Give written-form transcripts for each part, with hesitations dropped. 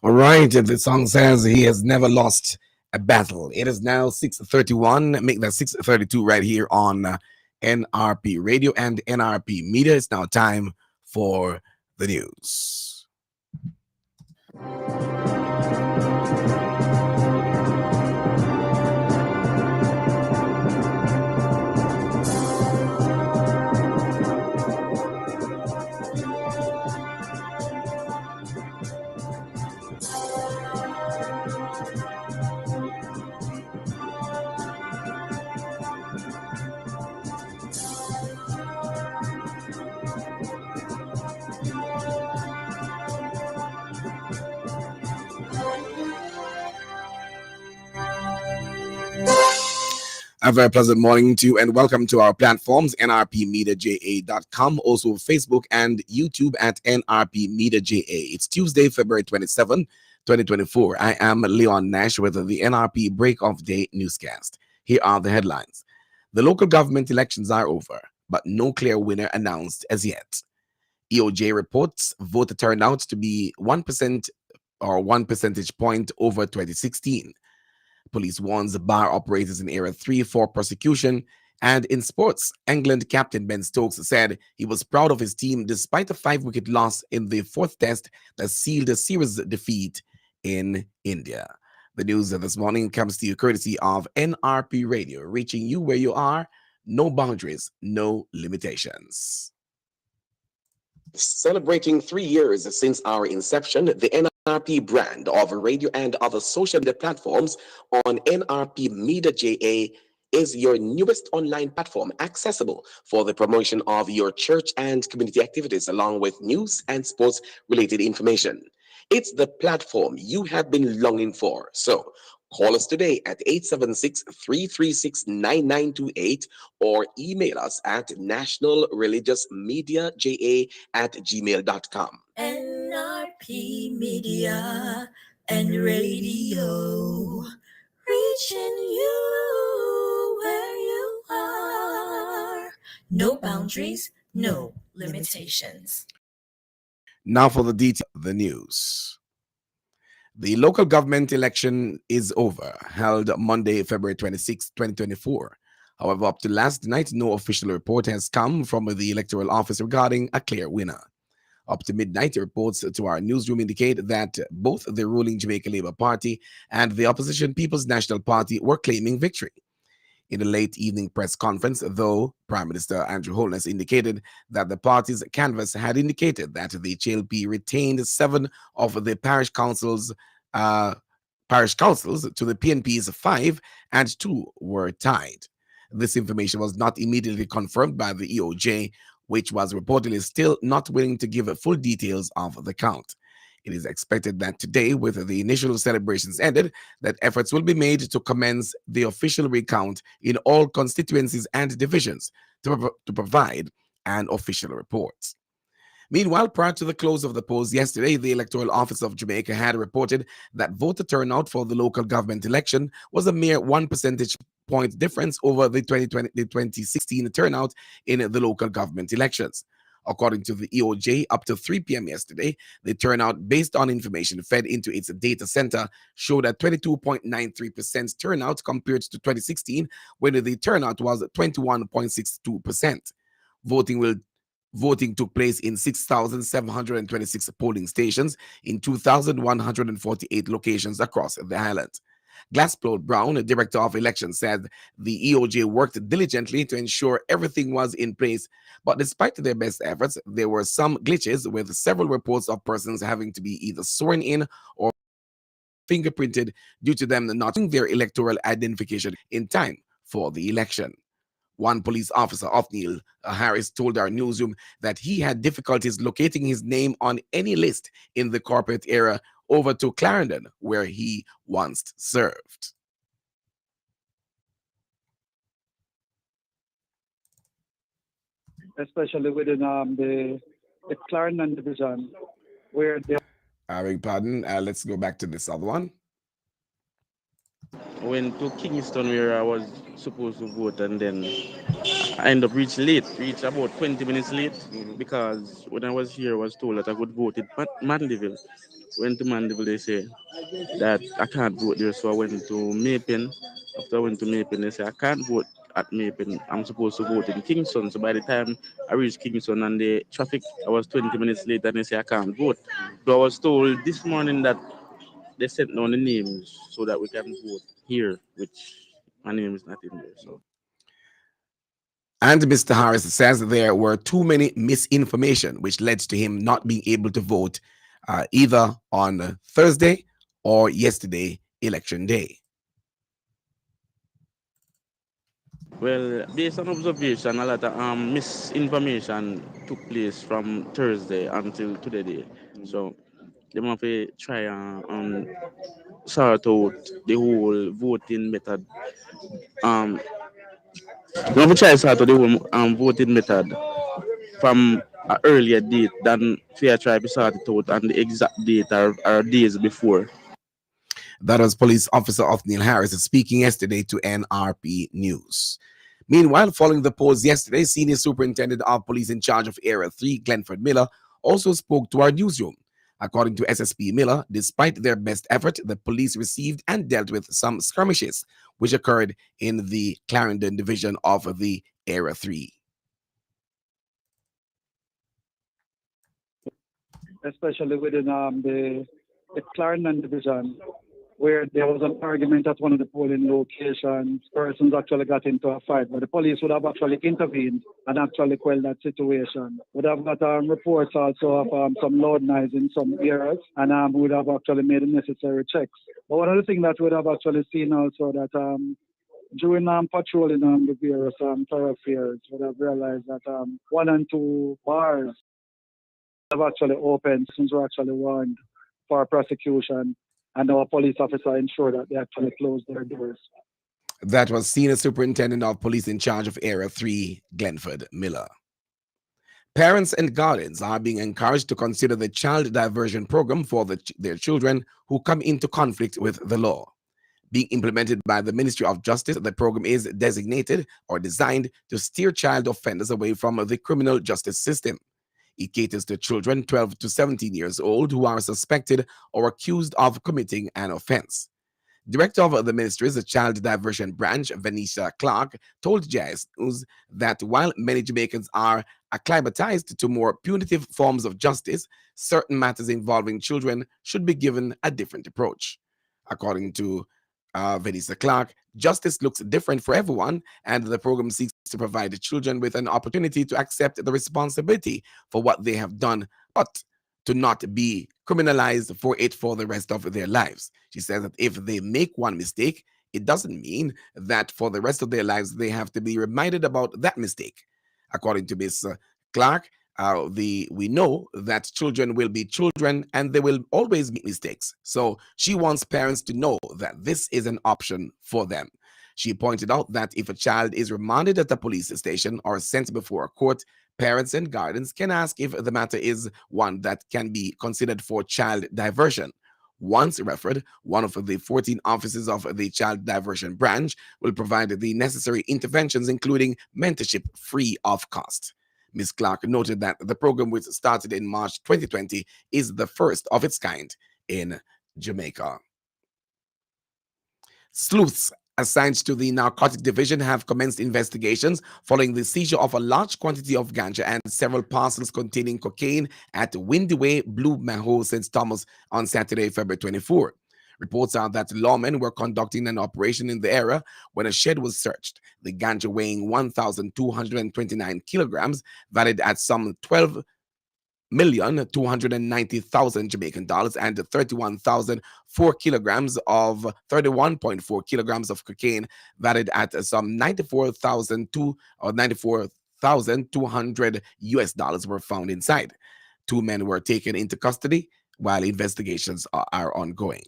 All right, and the song says he has never lost a battle. It is now 6:31. Make that 6:32 right here on NRP Radio and NRP Media. It's now time for the news. A very pleasant morning to you and welcome to our platforms, nrpmediaja.com, also Facebook and YouTube at nrpmediaja. It's Tuesday, February 27, 2024. I am Leon Nash with the NRP Break of Day Newscast. Here are the headlines. The local government elections are over, but no clear winner announced as yet. EOJ reports voter turnout to be 1% or 1 percentage point over 2016. Police warns bar operators in Area 3 for prosecution. And in sports, England captain Ben Stokes said he was proud of his team despite a 5-wicket loss in the fourth test that sealed a series defeat in India. The news of this morning comes to you courtesy of NRP Radio, reaching you where you are. No boundaries, no limitations. Celebrating 3 years since our inception, the NRP brand of radio and other social media platforms on NRP Media JA is your newest online platform accessible for the promotion of your church and community activities along with news and sports related information. It's the platform you have been longing for. So call us today at 876-336-9928 or email us at nationalreligiousmedia@gmail.com. NRP Media and Radio, reaching you where you are. No boundaries, no limitations. Now for the detail, the news. The local government election is over, held Monday, February 26, 2024. However, up to last night, no official report has come from the electoral office regarding a clear winner. Up to midnight, reports to our newsroom indicate that both the ruling Jamaica Labour Party and the opposition People's National Party were claiming victory. In a late evening press conference, though, Prime Minister Andrew Holness indicated that the party's canvass had indicated that the HLP retained 7 of the parish councils to the PNP's 5 and 2 were tied. This information was not immediately confirmed by the EOJ, which was reportedly still not willing to give full details of the count. It is expected that today, with the initial celebrations ended, that efforts will be made to commence the official recount in all constituencies and divisions to provide an official report. Meanwhile, prior to the close of the polls yesterday, the Electoral Office of Jamaica had reported that voter turnout for the local government election was a mere 1 percentage point difference over the 2016 turnout in the local government elections. According to the EOJ, up to 3 p.m. yesterday, the turnout based on information fed into its data center showed a 22.93% turnout compared to 2016, when the turnout was 21.62%. Voting took place in 6,726 polling stations in 2,148 locations across the island. Glassplode Brown, director of elections, said the EOJ worked diligently to ensure everything was in place, but despite their best efforts, there were some glitches with several reports of persons having to be either sworn in or fingerprinted due to them not having their electoral identification in time for the election. One police officer, Othniel Harris, told our newsroom that he had difficulties locating his name on any list in the corporate area over to Clarendon, where he once served. Especially within the Clarendon division, where they I beg pardon. Let's go back to this other one. Went to Kingston where I was supposed to vote, and then I end up reach about 20 minutes late because when I was here, I was told that I could vote in Mandeville. Went to Mandeville, they say that I can't vote there, so I went to Mapen. After I went to Mapen, they say I can't vote at Mapen. I'm supposed to vote in Kingston. So by the time I reached Kingston and the traffic, I was 20 minutes late, and they say I can't vote. So I was told this morning that they sent down the names so that we can vote here, which my name is not in there. So And Mr. Harris says there were too many misinformation, which led to him not being able to vote either on Thursday or yesterday, election day. well, based on observation, a lot of misinformation took place from Thursday until today. So they have to try and sort out the whole voting method. Um, they have to try sort out the whole voting method from an earlier date than fair try to sort it out and the exact date or days before. That was Police Officer Othniel Harris speaking yesterday to NRP News. Meanwhile, following the polls yesterday, Senior Superintendent of Police in charge of Area 3, Glenford Miller, also spoke to our newsroom. According to SSP Miller, despite their best effort, the police received and dealt with some skirmishes, which occurred in the Clarendon division of the Area 3. especially within the Clarendon division, where there was an argument at one of the polling locations. Persons actually got into a fight, but the police would have actually intervened and actually quelled that situation. Would have got reports also of some loud noise in some areas, and would have actually made the necessary checks. But one of the things that we would have actually seen also that during patrolling the various thoroughfares, would have realized that one and two bars have actually opened since we're actually warned for prosecution, and our police officer ensured that they actually closed their doors. That was Senior Superintendent of Police in charge of Area 3, Glenford Miller. Parents and guardians are being encouraged to consider the child diversion program for their children who come into conflict with the law. Being implemented by the Ministry of Justice, the program is designated or designed to steer child offenders away from the criminal justice system. It caters to children 12 to 17 years old who are suspected or accused of committing an offense. Director of the ministry's Child Diversion Branch, Venetia Clark, told JS News that while many Jamaicans are acclimatized to more punitive forms of justice, certain matters involving children should be given a different approach. According to Venetia Clark, justice looks different for everyone, and the program seeks to provide the children with an opportunity to accept the responsibility for what they have done, but to not be criminalized for it for the rest of their lives. She says that if they make one mistake, it doesn't mean that for the rest of their lives they have to be reminded about that mistake. According to Ms. Clark, we know that children will be children and they will always make mistakes. So she wants parents to know that this is an option for them. She pointed out that if a child is remanded at a police station or sent before a court, parents and guardians can ask if the matter is one that can be considered for child diversion. Once referred, one of the 14 officers of the Child Diversion Branch will provide the necessary interventions, including mentorship, free of cost. Ms. Clark noted that the program, which started in March 2020, is the first of its kind in Jamaica. Sleuths assigned to the Narcotic Division have commenced investigations following the seizure of a large quantity of ganja and several parcels containing cocaine at Windy Way, Blue Maho, St. Thomas on Saturday, February 24. Reports are that lawmen were conducting an operation in the area when a shed was searched. The ganja weighing 1,229 kilograms, valued at some 12,290,000 Jamaican dollars, and 31.4 kilograms of cocaine, valued at some 94,200 US dollars, were found inside. Two men were taken into custody while investigations are ongoing.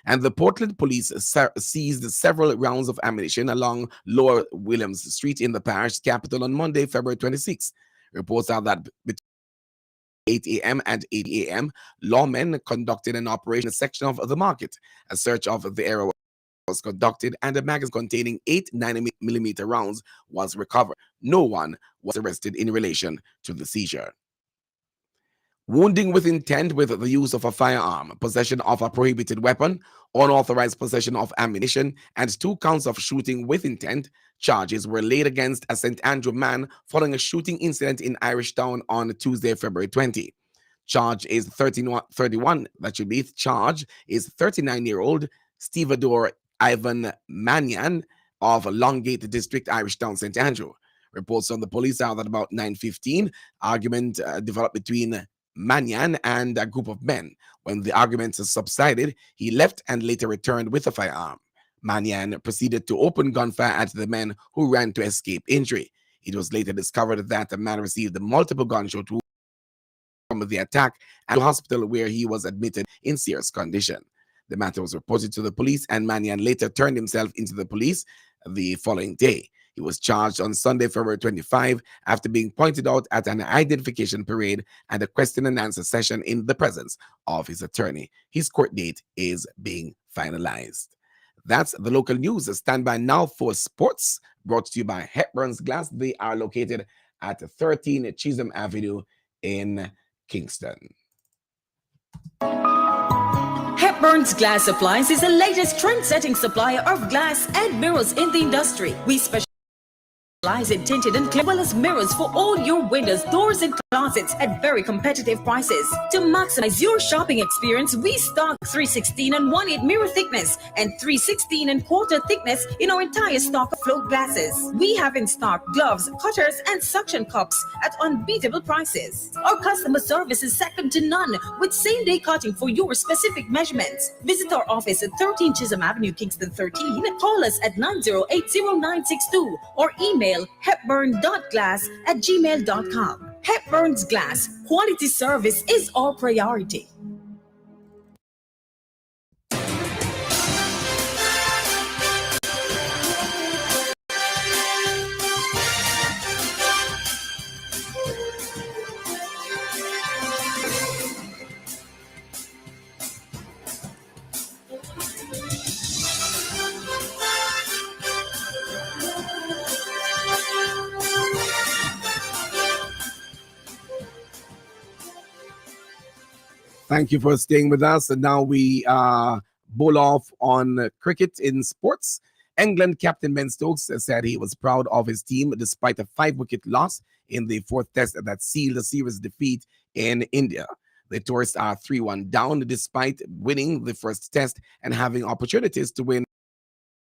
And the Portland police seized several rounds of ammunition along Lower Williams Street in the parish capital on Monday, February 26. Reports are that between 8 a.m. and 8 a.m., lawmen conducted an operation in a section of the market. A search of the area was conducted and a magazine containing 8 9mm rounds was recovered. No one was arrested in relation to the seizure. Wounding with intent with the use of a firearm, possession of a prohibited weapon, unauthorized possession of ammunition, and 2 counts of shooting with intent. Charges were laid against a St. Andrew man following a shooting incident in Irish Town on Tuesday, February 20. Charge is 31. That should be charge is 39-year-old Stevedore Ivan Mannion of Longgate District, Irish Town, St. Andrew. Reports from the police are that about 9:15, argument developed between Mannion and a group of men. When the arguments subsided, he left and later returned with a firearm. Mannion proceeded to open gunfire at the men who ran to escape injury. It was later discovered that the man received multiple gunshot wounds from the attack and to hospital where he was admitted in serious condition. The matter was reported to the police and Mannion later turned himself into the police the following day. He was charged on Sunday, February 25, after being pointed out at an identification parade and a question and answer session in the presence of his attorney. His court date is being finalized. That's the local news. Stand by now for sports, brought to you by Hepburn's Glass. They are located at 13 Chisholm Avenue in Kingston. Hepburn's Glass Supplies is the latest trend-setting supplier of glass and mirrors in the industry. We specialize in tinted and clear, as well as mirrors for all your windows, doors, and closets at very competitive prices. To maximize your shopping experience, we stock 316 and 1/8 mirror thickness and 316 and quarter thickness in our entire stock of float glasses. We have in stock gloves, cutters, and suction cups at unbeatable prices. Our customer service is second to none, with same-day cutting for your specific measurements. Visit our office at 13 Chisholm Avenue, Kingston 13. Call us at 9080962 or email hepburn.glass@gmail.com. Hepburn's Glass, quality service is our priority. Thank you for staying with us. And now we bowl off on cricket in sports. England captain Ben Stokes said he was proud of his team despite a 5-wicket loss in the 4th test that sealed the series defeat in India. The tourists are 3-1 down despite winning the first test and having opportunities to win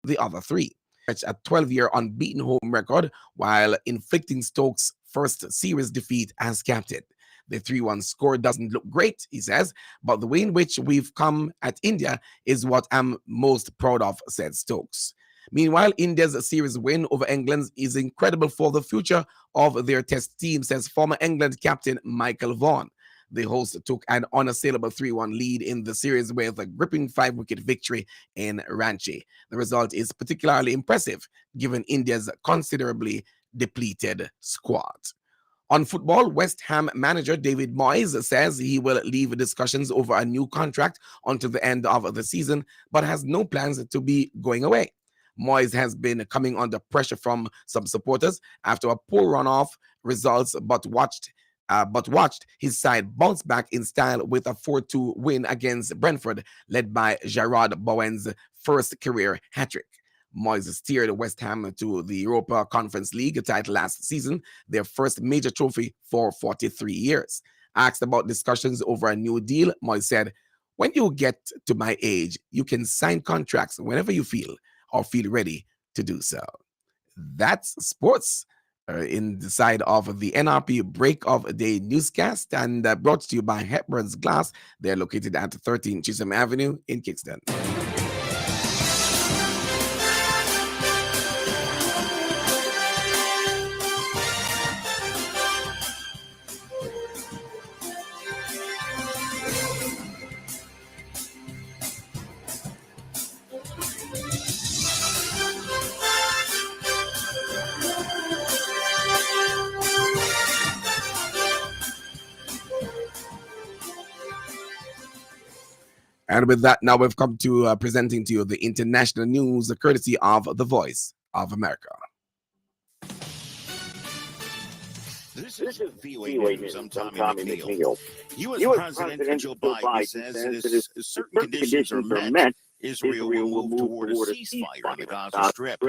the other 3. A 12-year unbeaten home record while inflicting Stokes' first series defeat as captain. The 3-1 score doesn't look great, he says, but the way in which we've come at India is what I'm most proud of, said Stokes. Meanwhile, India's series win over England is incredible for the future of their test team, says former England captain Michael Vaughan. The hosts took an unassailable 3-1 lead in the series with a gripping 5-wicket victory in Ranchi. The result is particularly impressive given India's considerably depleted squad. On football, West Ham manager David Moyes says he will leave discussions over a new contract until the end of the season, but has no plans to be going away. Moyes has been coming under pressure from some supporters after a poor run-off results, but watched his side bounce back in style with a 4-2 win against Brentford, led by Jarrod Bowen's first career hat-trick. Moyes steered West Ham to the Europa Conference League title last season, their first major trophy for 43 years. Asked about discussions over a new deal, Moyes said, "When you get to my age, you can sign contracts whenever you feel ready to do so." That's sports in the side of the NRP Break of Day newscast, and brought to you by Hepburn's Glass. They're located at 13 Chisholm Avenue in Kingston. And with that, now we've come to presenting to you the international news, courtesy of the Voice of America. This is VOA News. I'm Tommy McNeil. U.S. President Joe Biden says that as certain conditions are met, Israel will move toward a ceasefire on the Gaza Strip.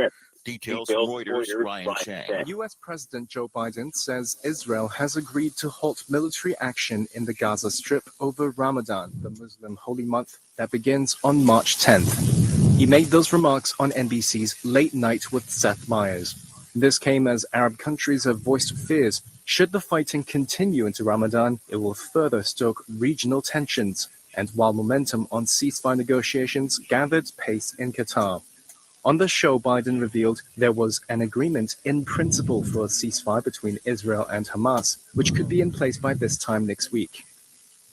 Details from Reuters' Ryan Chang. U.S. President Joe Biden says Israel has agreed to halt military action in the Gaza Strip over Ramadan, the Muslim holy month that begins on March 10th. He made those remarks on NBC's Late Night with Seth Meyers. This came as Arab countries have voiced fears. Should the fighting continue into Ramadan, it will further stoke regional tensions. And while momentum on ceasefire negotiations gathered pace in Qatar. On the show, Biden revealed there was an agreement in principle for a ceasefire between Israel and Hamas, which could be in place by this time next week.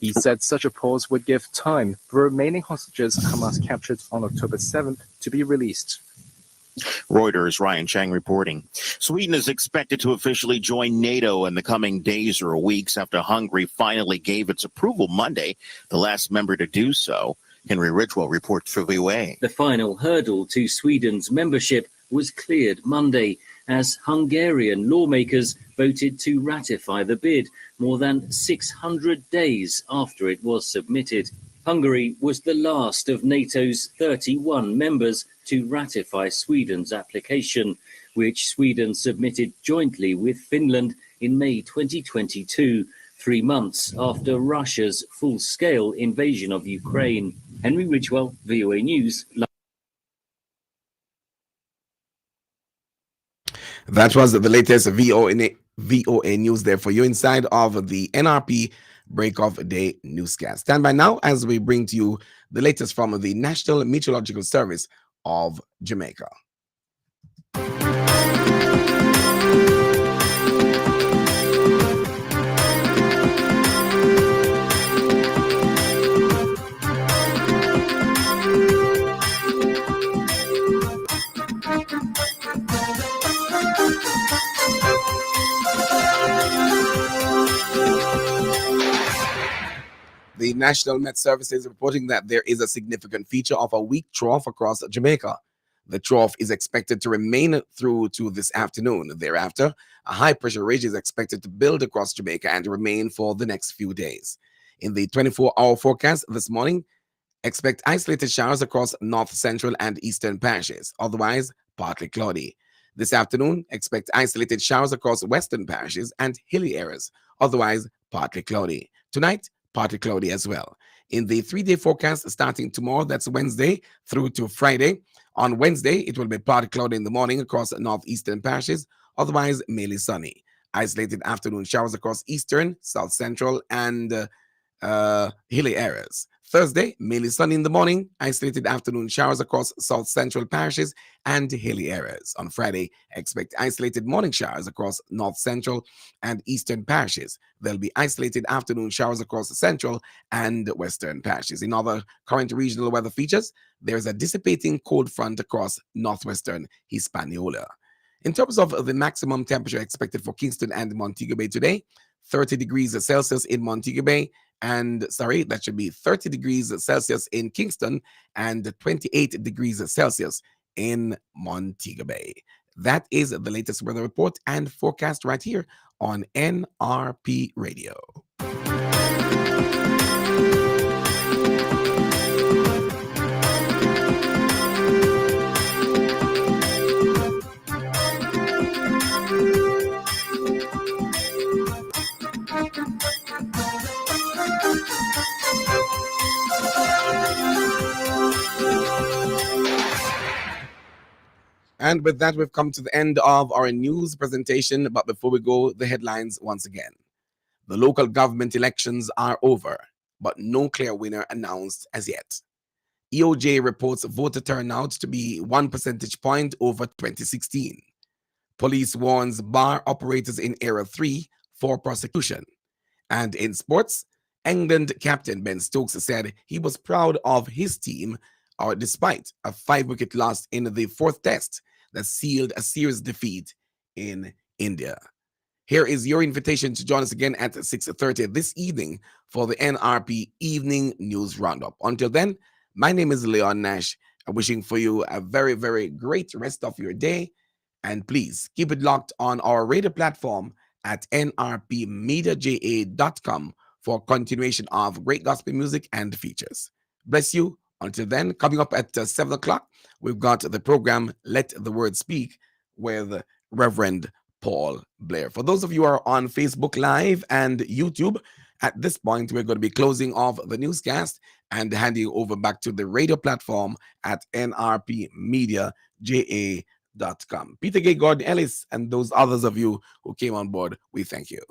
He said such a pause would give time for remaining hostages Hamas captured on October 7th to be released. Reuters' Ryan Chang reporting. Sweden is expected to officially join NATO in the coming days or weeks after Hungary finally gave its approval Monday, the last member to do so. Henry Ridgwell reports for VOA. The final hurdle to Sweden's membership was cleared Monday as Hungarian lawmakers voted to ratify the bid more than 600 days after it was submitted. Hungary was the last of NATO's 31 members to ratify Sweden's application, which Sweden submitted jointly with Finland in May 2022, 3 months after Russia's full-scale invasion of Ukraine. Henry Ridgwell, VOA News. That was the latest VOA news there for you inside of the NRP Break of Day Newscast. Stand by now as we bring to you the latest from the National Meteorological Service of Jamaica. The National Met Service is reporting that there is a significant feature of a weak trough across Jamaica. The trough is expected to remain through to this afternoon. Thereafter, a high-pressure ridge is expected to build across Jamaica and remain for the next few days. In the 24-hour forecast this morning, expect isolated showers across north, central, and eastern parishes, otherwise partly cloudy. This afternoon, expect isolated showers across western parishes and hilly areas, otherwise partly cloudy. Tonight, partly cloudy as well. In the 3-day forecast starting tomorrow, that's Wednesday through to Friday. On Wednesday, it will be partly cloudy in the morning across northeastern parishes, otherwise mainly sunny. Isolated afternoon showers across eastern, south central, and hilly areas. Thursday, mainly sunny in the morning, isolated afternoon showers across south central parishes and hilly areas. On Friday, expect isolated morning showers across north central and eastern parishes. There'll be isolated afternoon showers across the central and western parishes. In other current regional weather features, there's a dissipating cold front across northwestern Hispaniola. In terms of the maximum temperature expected for Kingston and Montego Bay today, 30 degrees Celsius in Montego Bay, that should be 30 degrees Celsius in Kingston and 28 degrees Celsius in Montego Bay. That is the latest weather report and forecast right here on NRP Radio. And with that, we've come to the end of our news presentation. But before we go, the headlines once again. The local government elections are over, but no clear winner announced as yet. EOJ reports voter turnout to be 1 percentage point over 2016. Police warns bar operators in Area 3 for prosecution. And in sports, England captain Ben Stokes said he was proud of his team, despite a 5-wicket loss in the 4th test that sealed a series defeat in India. Here is your invitation to join us again at 6:30 this evening for the NRP Evening News Roundup. Until then, my name is Leon Nash. I'm wishing for you a very, very great rest of your day. And please keep it locked on our radio platform at nrpmediaja.com for continuation of great gospel music and features. Bless you. Until then, coming up at 7 o'clock, we've got the program Let the Word Speak with Reverend Paul Blair. For those of you who are on Facebook Live and YouTube, at this point, we're going to be closing off the newscast and handing over back to the radio platform at nrpmediaja.com. Peter Gay, Gordon Ellis, and those others of you who came on board, we thank you.